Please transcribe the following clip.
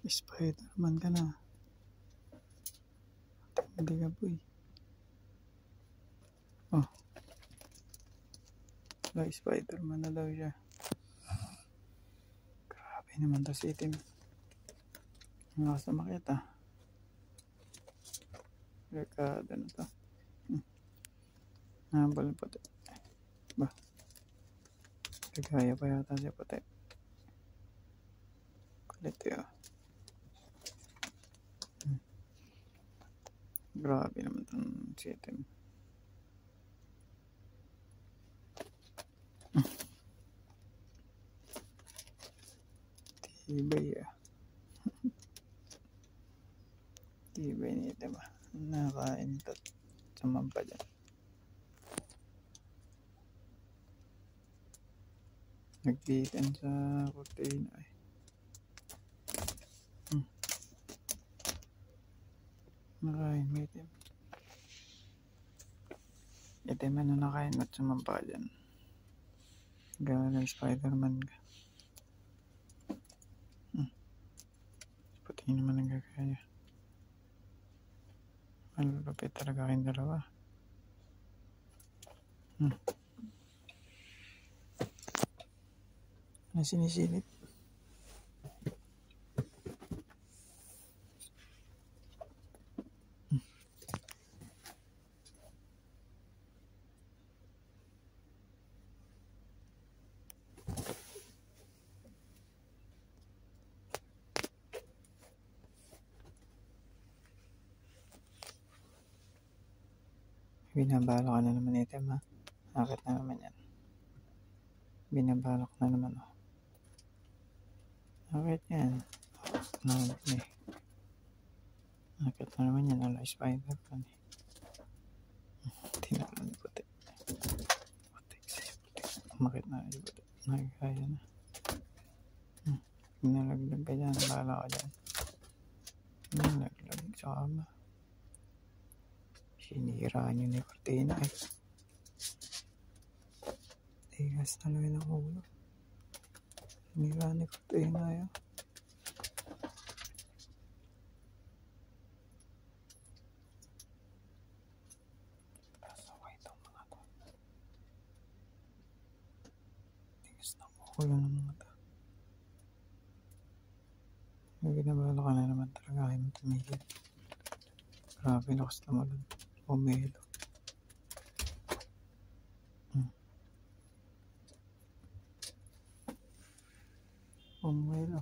Spider-Man ka na. Hindi ka boy. Oh. Spider-Man na daw siya. Grabe naman to si itim. Ang lakas na makita. Rekado na to. Nabal puti. Ba? Kagaya pa yata siya puti. Kulit yun. Grabe naman itong si itim. Tibay ah. Tibay niya diba? Nakain ito. Sumampa dyan. Nagbitan sa kurtina eh. Nakain mo itim. Itim na nakain at sumampa dyan. Gano'n Spider-Man ka. Puti naman ang gagaya. Malulupit talaga kayong dalawa. Sinisilip. Binabalak ka na naman itim ha. Akit na naman yan. Binabalak na naman oh. Akit yan. Nakit eh. Akit na naman yan. Ala Spider-Man eh. Tinalan puti. Umakit na rin puti. Nagkaya na. Nalaglag ka dyan. Bahala ka dyan. Nalaglag sa kama. Siniraan yun ni Cortina eh. Tigas talaga ng ulo. Siniraan ni Cortina yun. Pasaway itong mga to. Tigas ng ulo ng mga to. Ginabala ka na naman talaga. Ayaw mo tumigil. Grabe lakas naman. Pomelo. Pomelo.